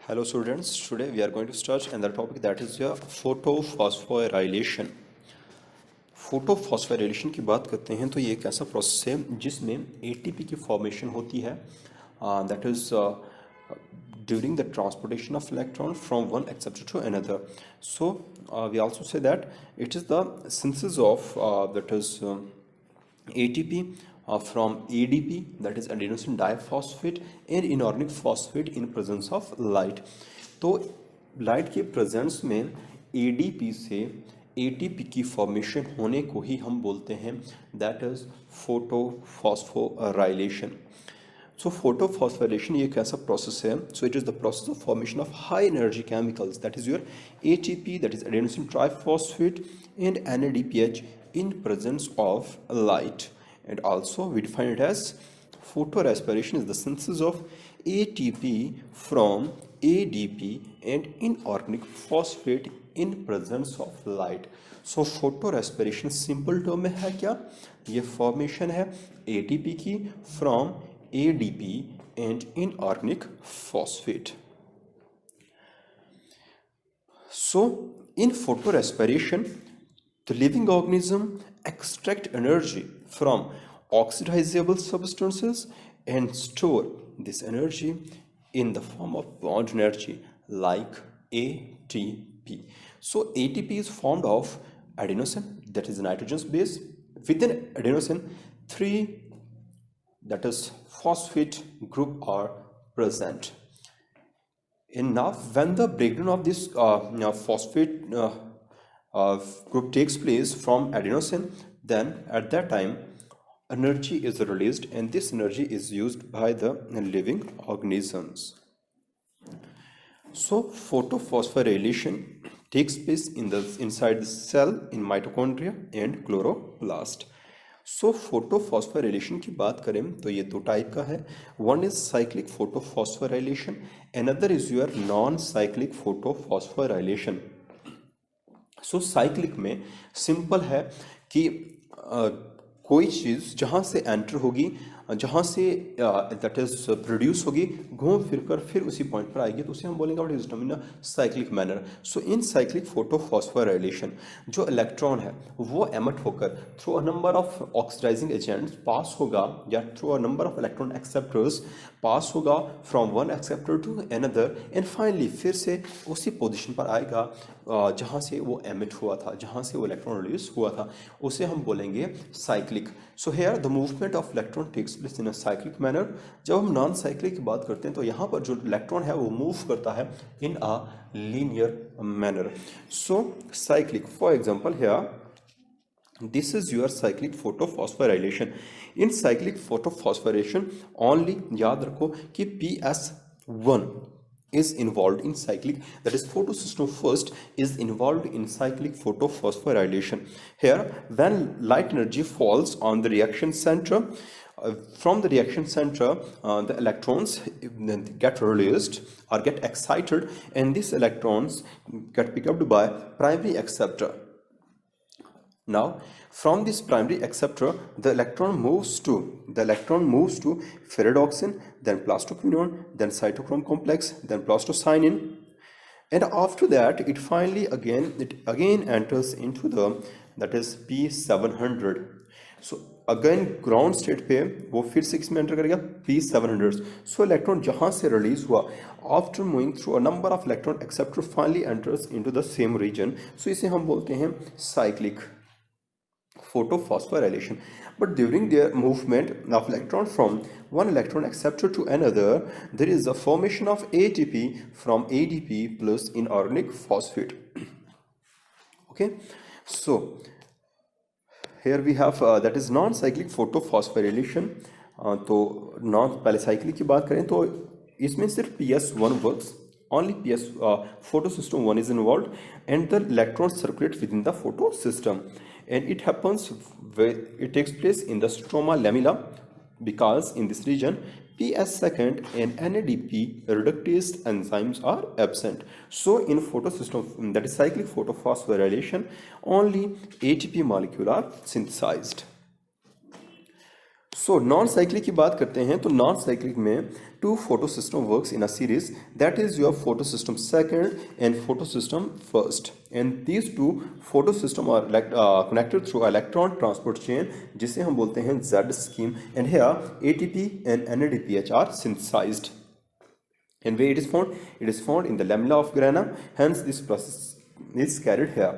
Hello students, today we are going to start another topic that is your photophosphorylation. Photophosphorylation की बात करते हैं तो ये एक ऐसा प्रोसेस है जिसमें एटीपी की फॉर्मेशन होती है that is during the transportation of electron from one acceptor to another. So we also say that it is the synthesis of that is ATP from ADP, that is adenosine diphosphate, and inorganic phosphate in presence of light. तो light के presence में ADP से ATP की formation होने को ही हम बोलते हैं that is photophosphorylation. So photophosphorylation ये एक ऐसा प्रोसेस है. So it is the process of formation of high energy chemicals, that is your ATP, that is adenosine triphosphate, and NADPH in presence of light. And also we define it as photorespiration is the synthesis of ATP from ADP and inorganic phosphate in presence of light. So photorespiration simple term में है क्या? ये formation है ATP की from ADP and inorganic phosphate. So in photorespiration, the living organism extract energy from oxidizable substances and store this energy in the form of bond energy like ATP. So ATP is formed of adenosine, that is nitrogen's base. Within adenosine, three, that is phosphate group are present. And now when the breakdown of this phosphate group takes place from adenosine, then at that time energy is released and this energy is used by the living organisms. So photophosphorylation takes place inside the cell in mitochondria and chloroplast. So photophosphorylation की बात करें तो ये दो type का है. One is cyclic photophosphorylation, another is your non cyclic photophosphorylation. So cyclic में simple है कि कोई चीज़ जहाँ से एंटर होगी, जहाँ से दैट इज प्रोड्यूस होगी, घूम फिर कर फिर उसी पॉइंट पर आएगी, तो उसे हम बोलेंगे what is term in cyclic manner. So in cyclic photophosphorylation जो इलेक्ट्रॉन है वो एमिट होकर through a number of oxidizing agents pass होगा या through a number of electron acceptors pass होगा from one acceptor to another and finally फिर से उसी पोजिशन पर आएगा जहाँ से वो एमिट हुआ था, जहाँ से वो इलेक्ट्रॉन रिलीज हुआ था, उसे हम बोलेंगे cyclic. So here the movement of electron takes place in a cyclic manner. जब हम नॉन साइक्लिक की बात करते हैं तो यहाँ पर जो इलेक्ट्रॉन है वो मूव करता है in a linear manner. So cyclic, for example here this is your cyclic photophosphorylation. In cyclic photophosphorylation only याद रखो कि PS1 is involved in cyclic, that is photosystem first is involved in cyclic photophosphorylation. Here when light energy falls on the reaction center, from the reaction center the electrons get released or get excited and these electrons get picked up by primary acceptor. Now from this primary acceptor the electron moves to ferredoxin, then plastoquinone, then cytochrome complex, then plastocyanin, and after that it finally again enters into the that is P700. So again ground state पे वो फिर से किसमें enter करेगा P700. सो electron जहाँ से release हुआ after moving through a number of electron acceptor finally enters into the same region. So इसे हम बोलते हैं cyclic photophosphorylation. But during their movement of electron from one electron acceptor to another, there is a formation of ATP from ADP plus inorganic phosphate. Okay, so here we have that is non-cyclic photophosphorylation. तो non पहले cyclic की बात करें तो इसमें सिर्फ PS1 works. Only PS photosystem 1 is involved and the electrons circulate within the photosystem. And it happens where it takes place in the stroma lamella because in this region PS2 and NADP reductase enzymes are absent. So in photosystem, that is cyclic photophosphorylation, only ATP molecule are synthesized. So non cyclic की बात करते हैं तो non cyclic में two photo system works in a series, that is your photo system second and photo system first, and these two photo system are connected through electron transport chain जिसे हम बोलते हैं Z scheme, and here ATP and NADPH are synthesized. And where it is found? It is found in the lamella of Grana. Hence, this process is carried here.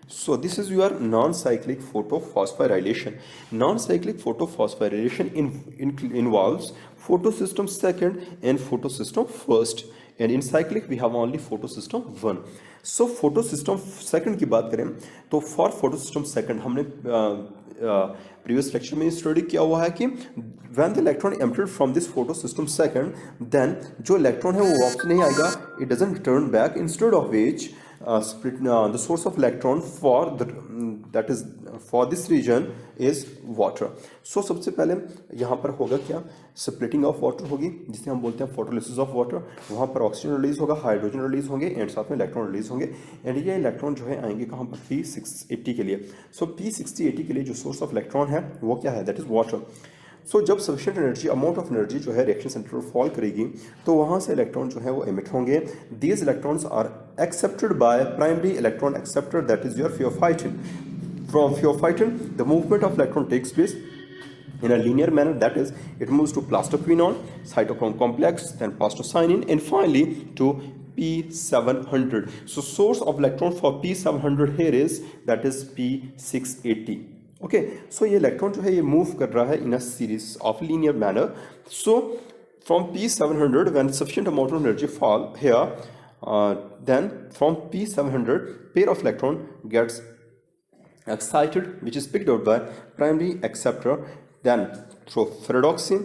So, this is your non-cyclic photophosphorylation. Non-cyclic photophosphorylation involves photosystem second and photosystem first. And in cyclic, we have only photosystem one. So, photosystem second की बात करें तो for photosystem second हमने previous lecture में study किया हुआ है कि when the electron entered from this photosystem second, then जो electron है वो वापस नहीं आएगा, it doesn't return back, instead of which the source of electron for that is for this region is water. So सबसे पहले यहाँ पर होगा क्या, splitting of water होगी जिसे हम बोलते हैं photolysis of water. वहाँ पर ऑक्सीजन रिलीज होगा, हाइड्रोजन रिलीज होंगे एंड साथ में इलेक्ट्रॉन रिलीज होंगे, एंड ये इलेक्ट्रॉन जो है आएंगे कहाँ पर, P680 के लिए. सो P680 के लिए जो सोर्स ऑफ इलेक्ट्रॉन है वो क्या है, दैट इज वाटर. सो जब sufficient energy, amount of energy जो है रिएक्शन सेंटर पर फॉल करेगी तो वहाँ से इलेक्ट्रॉन जो है वो एमिट होंगे. These electrons are accepted by primary electron acceptor, that is your pheophytin. From pheophyton, the movement of electron takes place in a linear manner, that is, it moves to plastoquinone, cytochrome complex, then plastocyanin, and finally to P700. So source of electron for P700 here is, that is P680. Okay, so ये electron जो है ये move कर रहा है in a series of linear manner. So from P700, when sufficient amount of energy fall here, then from P700, pair of electron gets excited, which is picked out by primary acceptor. Then through ferredoxin,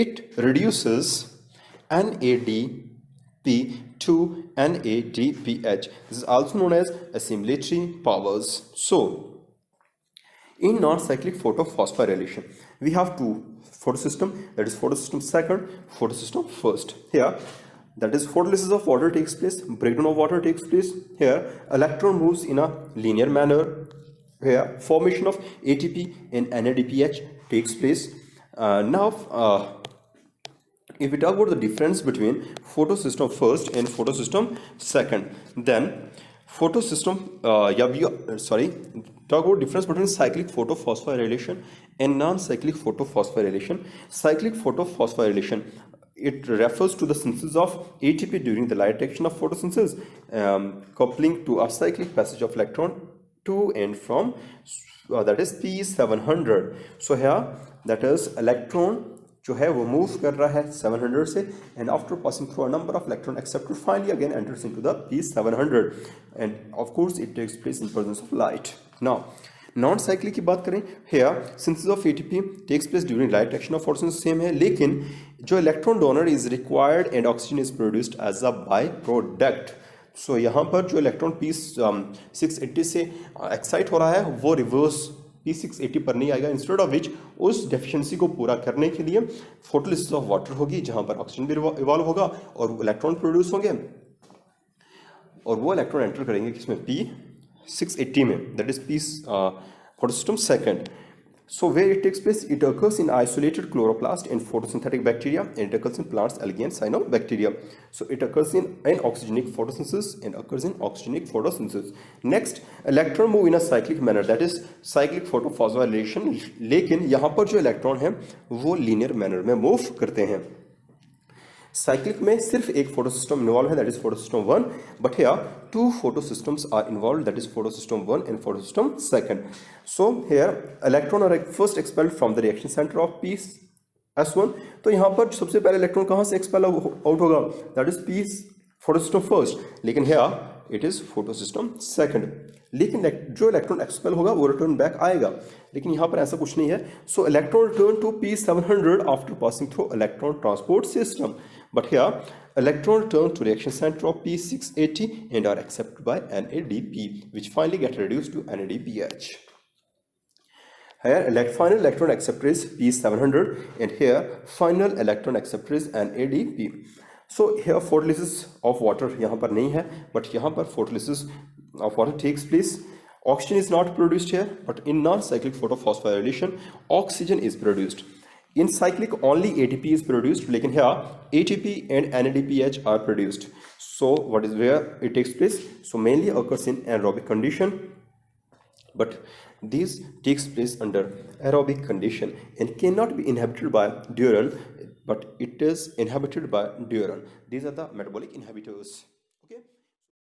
it reduces NADP to NADPH. This is also known as assimilatory powers. So in non-cyclic photophosphorylation, we have two photosystem, that is photosystem second, photosystem first. Here, that is photolysis of water takes place, breakdown of water takes place. Here, electron moves in a linear manner. Here, formation of ATP and NADPH takes place. Now, if we talk about the difference between photosystem first and photosystem second, then photosystem, talk about difference between cyclic photophosphorylation and non-cyclic photophosphorylation. Cyclic photophosphorylation, it refers to the synthesis of ATP during the light action of photosynthesis, coupling to a cyclic passage of electron to and from, that is P700. So here, that is electron जो है वो move कर रहा है 700 से, and after passing through a number of electron acceptor, finally again enters into the P700, and of course it takes place in presence of light. Now non-cyclic की बात करें, here synthesis of ATP takes place during light action of photosynthesis, same है, लेकिन जो electron donor is required and oxygen is produced as a byproduct. सो यहाँ पर जो electron P680 से एक्साइट हो रहा है वो रिवर्स P680 पर नहीं आएगा, इंस्टेड ऑफ विच उस डेफिशिएंसी को पूरा करने के लिए फोटोलिसिस ऑफ वाटर होगी जहाँ पर ऑक्सीजन भी इवॉल्व होगा और इलेक्ट्रॉन प्रोड्यूस होंगे और वो इलेक्ट्रॉन एंटर करेंगे किसमें, P680 में, that is photosystem second. So where it takes place, it occurs in isolated chloroplast in photosynthetic bacteria, and it occurs in plants, algae and cyanobacteria. So it occurs in oxygenic photosynthesis and occurs in oxygenic photosynthesis. Next, electron move in a cyclic manner, that is cyclic photophosphorylation. लेकिन यहाँ पर जो electron है वो linear manner में move करते हैं. Cyclic में सिर्फ एक फोटोसिस्टम इन्वॉल्व है, that is photosystem one, but here two photosystems are involve, that is photosystem one and photosystem second. So here electron are first expelled from the reaction centre of P(S1). तो यहाँ पर सबसे पहले electron कहाँ से expel out होगा, that is P photosystem first, लेकिन here it is photosystem second. लेकिन जो इलेक्ट्रॉन एक्सपेल होगा वो रिटर्न बैक आएगा, लेकिन यहाँ पर ऐसा कुछ नहीं है. So electron return to P700 after passing through electron transport system, but here electron return to reaction center of P680 and are accepted by NADP, which finally get reduced to NADPH. Here final electron acceptor is P700 and here final electron acceptor is NADP. So here photolysis of water यहाँ पर नहीं है, but यहाँ पर photolysis of water takes place Oxygen is not produced here, but in non-cyclic photophosphorylation, oxygen is produced. In cyclic, only ATP is produced, लेकिन here ATP and NADPH are produced. So what is where it takes place? So mainly occurs in anaerobic condition, but this takes place under aerobic condition and cannot be inhabited by diuron, but it is inhabited by diuron. These are the metabolic inhibitors.